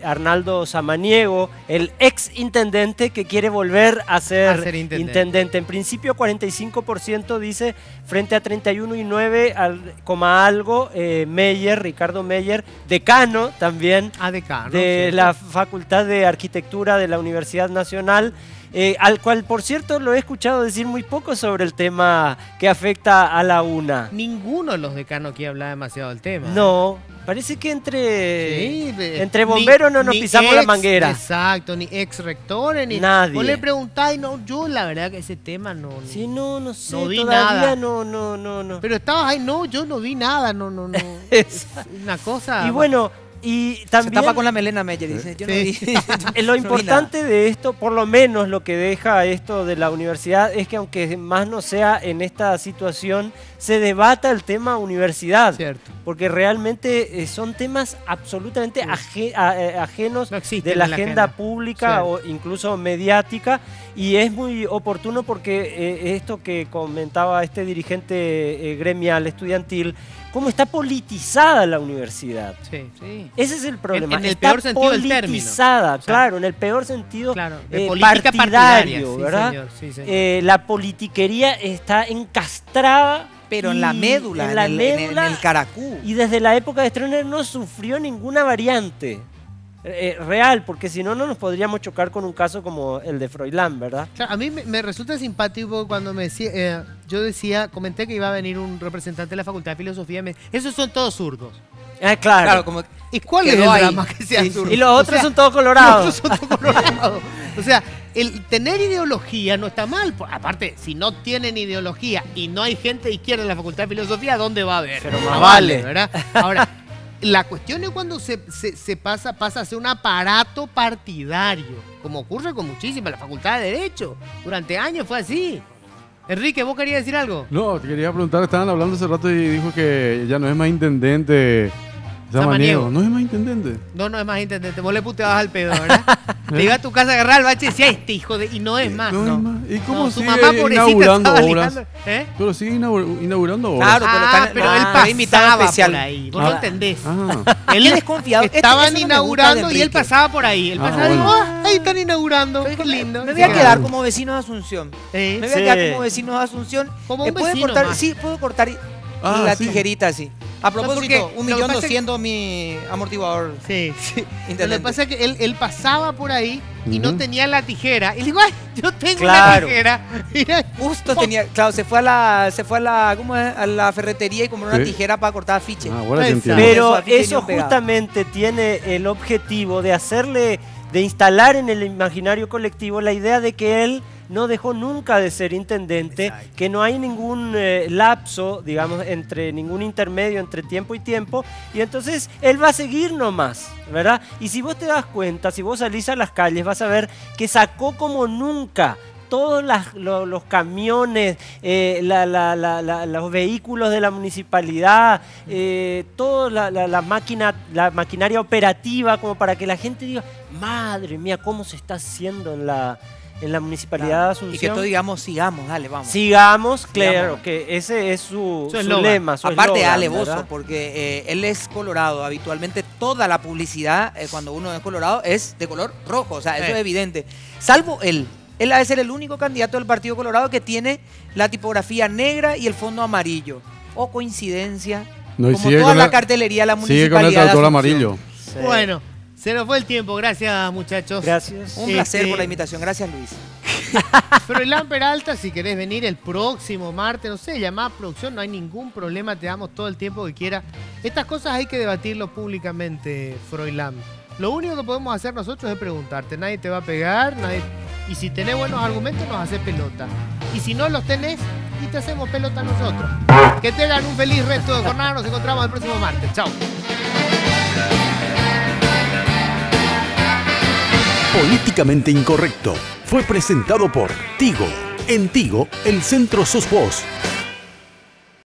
Arnaldo Samaniego, el ex intendente que quiere volver a ser intendente. En principio 45% dice, frente a 31,9 algo, Meyer, Ricardo Meyer, decano también de la Facultad de Arquitectura de la Universidad Nacional, al cual, por cierto, lo he escuchado decir muy poco sobre el tema que afecta a la UNA. Ninguno de los decanos aquí habla demasiado del tema. No, parece que entre bomberos no nos pisamos la manguera. Exacto, ni ex rectores, ni nadie. Vos le preguntáis, no, yo la verdad que ese tema no. Sí, no sé, no vi todavía nada. No. Pero estabas ahí, no, yo no vi nada, no. Una cosa. Y bueno, y también se tapa con la melena Meyer, dice. Yo no vi, lo importante de esto, por lo menos lo que deja esto de la universidad, es que aunque más no sea en esta situación, se debata el tema universidad. Cierto. Porque realmente son temas absolutamente ajenos de la agenda pública o incluso mediática, y es muy oportuno porque esto que comentaba este dirigente gremial estudiantil, cómo está politizada la universidad. Sí. Ese es el problema. En el peor sentido del término. Politizada, claro, en el peor sentido de política partidario, sí, ¿verdad? señor, sí, señor. La politiquería está encastrada pero en la médula, en la médula, en el caracú. Y desde la época de Stroessner no sufrió ninguna variante real, porque si no, no nos podríamos chocar con un caso como el de Froilán, ¿verdad? Claro, a mí me resulta simpático cuando me decía, yo comenté que iba a venir un representante de la Facultad de Filosofía, esos son todos zurdos. Claro. Como ¿Y cuál es el drama que sean zurdos? Y los otros son todos colorados. Los otros son todos colorados. O sea, el tener ideología no está mal. Aparte, si no tienen ideología y no hay gente de izquierda en la Facultad de Filosofía, ¿dónde va a haber? Pero más vale, ¿verdad? Ahora, la cuestión es cuando se pasa a ser un aparato partidario, como ocurre con muchísimas. La Facultad de Derecho, durante años fue así. Enrique, ¿vos querías decir algo? No, te quería preguntar, estaban hablando hace rato y dijo que ya no es más intendente Samaniego. ¿No es más intendente? No es más intendente. Vos le puteabas al pedo, ¿verdad? Te iba a tu casa a agarrar el bache y decía, este hijo de... Y no es más, No es más. ¿Y cómo su sigue mamá pobrecita inaugurando estaba obras? ligando. ¿Eh? Pero sigue inaugurando obras. Claro, pero Pero él está invitado pasaba especial. por ahí. Vos no entendés. Él es desconfiado. Estaban Eso no me inaugurando gusta de y él Enrique. pasaba por ahí. Él pasaba y bueno. dijo, ahí están inaugurando. Pero Qué lindo. Me voy a Sí. quedar como vecino de Asunción. Sí. Me voy a quedar como vecino de Asunción. Como un ¿Puede vecino cortar? más. Sí, puedo cortar la sí. tijerita así. A propósito, porque lo que pasa es que- 1.200.000 mi amortiguador. Sí. Lo que Intendente. pasa es que él pasaba por ahí y no Ujú. tenía la tijera. Y le digo, ay, yo tengo Claro. una tijera. Mira, Justo tenía, claro, se fue a la ferretería y compró una Sí. tijera para cortar afiches. Ahora te Exacto. entiendo. Pero Eso, aquí eso tenía un pegado. justamente tiene el objetivo de instalar en el imaginario colectivo la idea de que él no dejó nunca de ser intendente, que no hay ningún lapso, digamos, entre ningún intermedio entre tiempo y tiempo, y entonces él va a seguir nomás, ¿verdad? Y si vos te das cuenta, si vos salís a las calles, vas a ver que sacó como nunca todos los camiones, los vehículos de la municipalidad, toda la maquinaria operativa, como para que la gente diga, madre mía, cómo se está haciendo en la municipalidad de Asunción. Y que todos digamos, sigamos, dale, vamos. Sigamos, claro, Sigamos. que ese es su eslogan. lema, su Aparte eslogan, alevoso, ¿verdad? porque él es colorado. Habitualmente toda la publicidad, cuando uno es colorado, es de color rojo. O sea, eso es evidente. Salvo él. Él ha de ser el único candidato del Partido Colorado que tiene la tipografía negra y el fondo amarillo. O coincidencia. No, y como sigue toda con la el- cartelería de la Sigue municipalidad. con el de tractor Asunción. amarillo. Sí. bueno, se nos fue el tiempo. Gracias, muchachos. Gracias. Un placer Este- por la invitación. Gracias, Luis. Froilán Peralta, si querés venir el próximo martes, no sé, llamá a producción, no hay ningún problema, te damos todo el tiempo que quieras. Estas cosas hay que debatirlo públicamente, Froilán. Lo único que podemos hacer nosotros es preguntarte, nadie te va a pegar, y si tenés buenos argumentos nos haces pelota. Y si no los tenés, y te hacemos pelota nosotros. Que tengan un feliz resto de jornada, nos encontramos el próximo martes. Chao. Políticamente Incorrecto fue presentado por Tigo. En Tigo, el centro sos vos.